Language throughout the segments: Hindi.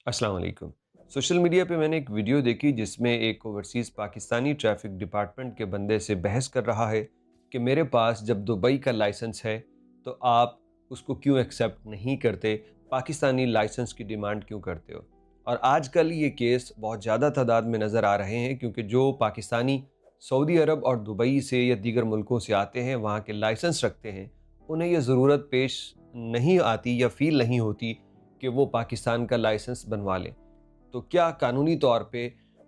अस्सलाम वालेकुम। सोशल मीडिया पे मैंने एक वीडियो देखी जिसमें एक ओवरसीज़ पाकिस्तानी ट्रैफ़िक डिपार्टमेंट के बंदे से बहस कर रहा है कि मेरे पास जब दुबई का लाइसेंस है तो आप उसको क्यों एक्सेप्ट नहीं करते, पाकिस्तानी लाइसेंस की डिमांड क्यों करते हो। और आजकल ये केस बहुत ज़्यादा तादाद में नज़र आ रहे हैं क्योंकि जो पाकिस्तानी सऊदी अरब और दुबई से या दीगर मुल्कों से आते हैं, वहाँ के लाइसेंस रखते हैं, उन्हें ये ज़रूरत पेश नहीं आती या फ़ील नहीं होती कि वो पाकिस्तान का लाइसेंस बनवा लें। तो क्या कानूनी तौर पे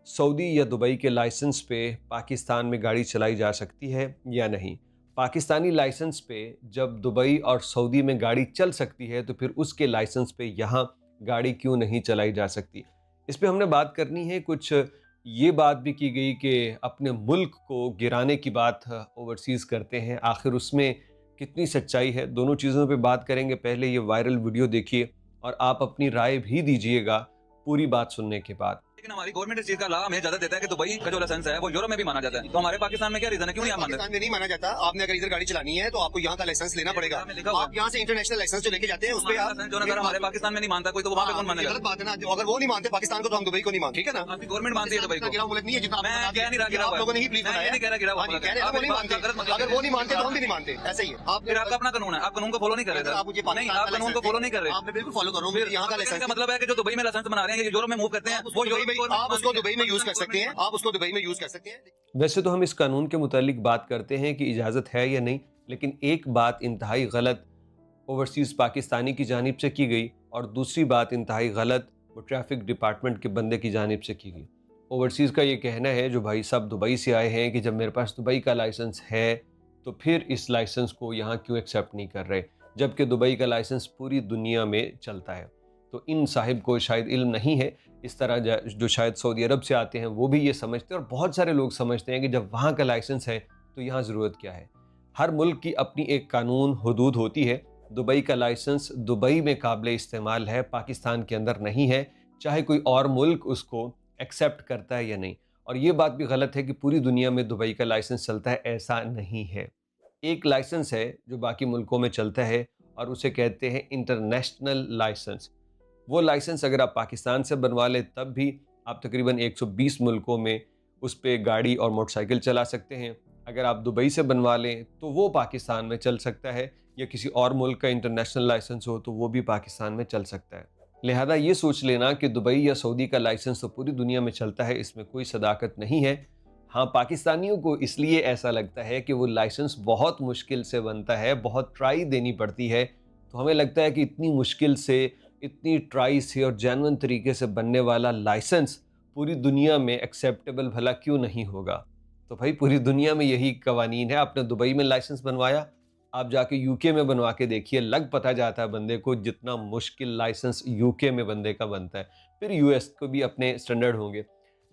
सऊदी या दुबई के लाइसेंस पे पाकिस्तान में गाड़ी चलाई जा सकती है या नहीं? पाकिस्तानी लाइसेंस पे जब दुबई और सऊदी में गाड़ी चल सकती है तो फिर उसके लाइसेंस पे यहाँ गाड़ी क्यों नहीं चलाई जा सकती? इस पे हमने बात करनी है। कुछ ये बात भी की गई कि अपने मुल्क को गिराने की बात ओवरसीज़ करते हैं, आखिर उसमें कितनी सच्चाई है? दोनों चीज़ों पे बात करेंगे। पहले ये वायरल वीडियो देखिए और आप अपनी राय भी दीजिएगा पूरी बात सुनने के बाद। लेकिन हमारी गवर्नमेंट इस चीज का लाभ हमें इजाजत देता है कि दुबई का जो लाइसेंस है वो यूरोप में भी माना जाता है। तो हमारे पाकिस्तान में क्या रीजन है, क्यों नहीं आप मानते? पाकिस्तान में नहीं माना जाता। आपने अगर इधर गाड़ी चलानी है तो आपको यहाँ का लाइसेंस लेना पड़ेगा। आप यहाँ से इंटरनेशनल लाइसेंस जो लेके जाते हैं उस पर आप जो अगर हमारे पाकिस्तान में नहीं मानता कोई, तो वहाँ पे कौन मानेगा? गलत बात है ना। अगर वो नहीं मानते पाकिस्तान को तो हम दुबई को नहीं मानते, ठीक है ना। आपकी गवर्नमेंट मानती है दुबई को। गिरा मुल्क नहीं है जितना मैं कह नहीं रहा गिरा हुआ आप है। लोगों ने ही प्लीज मैं ये नहीं कह रहा गिरा हुआ है। कह रहे हैं वो नहीं मानते। अगर वो नहीं मानते तो हम भी नहीं मानते। ऐसे ही है। आप फिर आपका अपना कानून है, आप कानून को फॉलो नहीं कर रहे आप मुझे थे। नहीं, आप कानून को फॉलो नहीं कर रहे। आपने बिल्कुल फॉलो करो। फिर यहाँ का इसका लाइसेंस मतलब है कि जो दुबई में लाइसेंस बना रहे हैं, ये यूरोप में मूव करते हैं, वो आप उसको दुबई में यूज कर सकते हैं। आप उसको दुबई में यूज कर सकते हैं। वैसे तो हम इस कानून के मुतालिक बात करते हैं कि इजाज़त है या नहीं, लेकिन एक बात इंतहाई गलत ओवरसीज़ पाकिस्तानी की जानिब से की गई और दूसरी बात इंतहाई गलत वो ट्रैफिक डिपार्टमेंट के बंदे की जानिब से की गई। ओवरसीज़ का ये कहना है जो भाई साहब दुबई से आए हैं कि जब मेरे पास दुबई का लाइसेंस है तो फिर इस लाइसेंस को यहाँ क्यों एक्सेप्ट नहीं कर रहे, जबकि दुबई का लाइसेंस पूरी दुनिया में चलता है। तो इन साहिब को शायद इल्म नहीं है। इस तरह जो शायद सऊदी अरब से आते हैं वो भी ये समझते हैं और बहुत सारे लोग समझते हैं कि जब वहाँ का लाइसेंस है तो यहाँ ज़रूरत क्या है। हर मुल्क की अपनी एक कानून हदूद होती है। दुबई का लाइसेंस दुबई में काबिल इस्तेमाल है, पाकिस्तान के अंदर नहीं है, चाहे कोई और मुल्क उसको एक्सेप्ट करता है या नहीं। और ये बात भी गलत है कि पूरी दुनिया में दुबई का लाइसेंस चलता है, ऐसा नहीं है। एक लाइसेंस है जो बाकी मुल्कों में चलता है और उसे कहते हैं इंटरनेशनल लाइसेंस। वो लाइसेंस अगर आप पाकिस्तान से बनवा लें तब भी आप तकरीबन 120 मुल्कों में उस पे गाड़ी और मोटरसाइकिल चला सकते हैं। अगर आप दुबई से बनवा लें तो वो पाकिस्तान में चल सकता है, या किसी और मुल्क का इंटरनेशनल लाइसेंस हो तो वो भी पाकिस्तान में चल सकता है। लिहाजा ये सोच लेना कि दुबई या सऊदी का लाइसेंस तो पूरी दुनिया में चलता है, इसमें कोई सदाकत नहीं है। हाँ, पाकिस्तानियों को इसलिए ऐसा लगता है कि वो लाइसेंस बहुत मुश्किल से बनता है, बहुत ट्राई देनी पड़ती है। तो हमें लगता है कि इतनी मुश्किल से, इतनी ट्राई से और जेन्युइन तरीके से बनने वाला लाइसेंस पूरी दुनिया में एक्सेप्टेबल भला क्यों नहीं होगा। तो भाई पूरी दुनिया में यही कवानीन है। आपने दुबई में लाइसेंस बनवाया, आप जाके यूके में बनवा के देखिए, लग पता जाता है बंदे को जितना मुश्किल लाइसेंस यूके में बंदे का बनता है। फिर यूएस को भी अपने स्टैंडर्ड होंगे।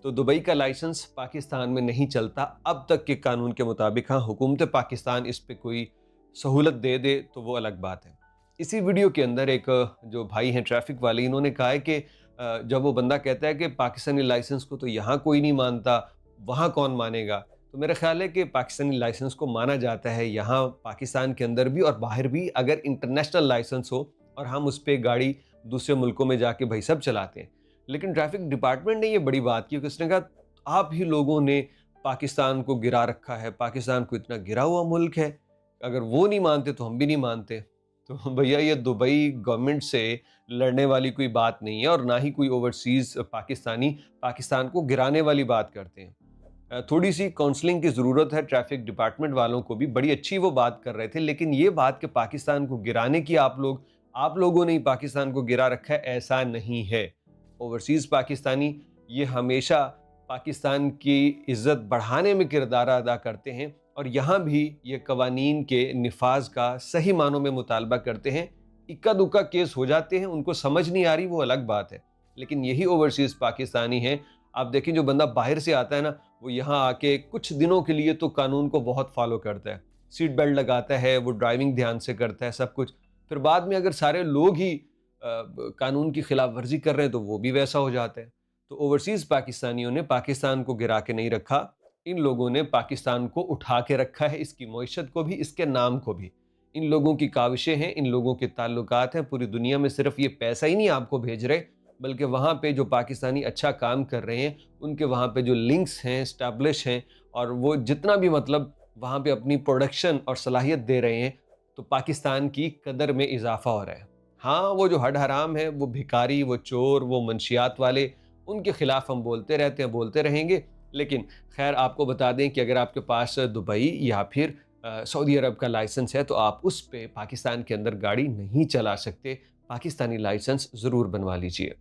तो दुबई का लाइसेंस पाकिस्तान में नहीं चलता अब तक के कानून के मुताबिक। हाँ, हुकूमत पाकिस्तान इस पे कोई सहूलत दे दे तो वो अलग बात है। इसी वीडियो के अंदर एक जो भाई हैं ट्रैफिक वाले, इन्होंने कहा है कि जब वो बंदा कहता है कि पाकिस्तानी लाइसेंस को तो यहाँ कोई नहीं मानता, वहाँ कौन मानेगा। तो मेरा ख्याल है कि पाकिस्तानी लाइसेंस को माना जाता है यहाँ पाकिस्तान के अंदर भी और बाहर भी, अगर इंटरनेशनल लाइसेंस हो और हम उस पर गाड़ी दूसरे मुल्कों में जाके भाई सब चलाते हैं। लेकिन ट्रैफिक डिपार्टमेंट ने ये बड़ी बात की कि उसने कहा आप ही लोगों ने पाकिस्तान को गिरा रखा है, पाकिस्तान को इतना गिरा हुआ मुल्क है, अगर वो नहीं मानते तो हम भी नहीं मानते। तो भैया ये दुबई गवर्नमेंट से लड़ने वाली कोई बात नहीं है और ना ही कोई ओवरसीज़ पाकिस्तानी पाकिस्तान को गिराने वाली बात करते हैं। थोड़ी सी काउंसलिंग की ज़रूरत है ट्रैफिक डिपार्टमेंट वालों को भी। बड़ी अच्छी वो बात कर रहे थे, लेकिन ये बात कि पाकिस्तान को गिराने की आप लोगों ने ही पाकिस्तान को गिरा रखा है, ऐसा नहीं है। ओवरसीज़ पाकिस्तानी ये हमेशा पाकिस्तान की इज़्ज़त बढ़ाने में किरदार अदा करते हैं और यहाँ भी ये कवानीन के निफाज का सही मानों में मुतालबा करते हैं। इक्का दुक्का केस हो जाते हैं, उनको समझ नहीं आ रही, वो अलग बात है। लेकिन यही ओवरसीज़ पाकिस्तानी हैं। आप देखें जो बंदा बाहर से आता है ना, वो यहाँ आके कुछ दिनों के लिए तो कानून को बहुत फॉलो करता है, सीट बेल्ट लगाता है, वो ड्राइविंग ध्यान से करता है, सब कुछ। फिर बाद में अगर सारे लोग ही कानून की खिलाफ वर्जी कर रहे हैं तो वो भी वैसा हो जाता है। तो ओवरसीज़ पाकिस्तानियों ने पाकिस्तान को गिरा के नहीं रखा, इन लोगों ने पाकिस्तान को उठा के रखा है, इसकी मईशत को भी, इसके नाम को भी। इन लोगों की काविशें हैं, इन लोगों के ताल्लुकात हैं, पूरी दुनिया में सिर्फ ये पैसा ही नहीं आपको भेज रहे, बल्कि वहाँ पे जो पाकिस्तानी अच्छा काम कर रहे हैं, उनके वहाँ पे जो लिंक्स हैं, एस्टैब्लिश हैं, और वो जितना भी मतलब वहाँ पे अपनी प्रोडक्शन और सलाहियत दे रहे हैं, तो पाकिस्तान की कदर में इजाफा हो रहा है। हाँ, वो जो हड हराम है, वो भिखारी, वो चोर, वो मंशियात वाले, उनके खिलाफ हम बोलते रहते हैं, बोलते रहेंगे। लेकिन खैर, आपको बता दें कि अगर आपके पास दुबई या फिर सऊदी अरब का लाइसेंस है, तो आप उस पे पाकिस्तान के अंदर गाड़ी नहीं चला सकते। पाकिस्तानी लाइसेंस ज़रूर बनवा लीजिए।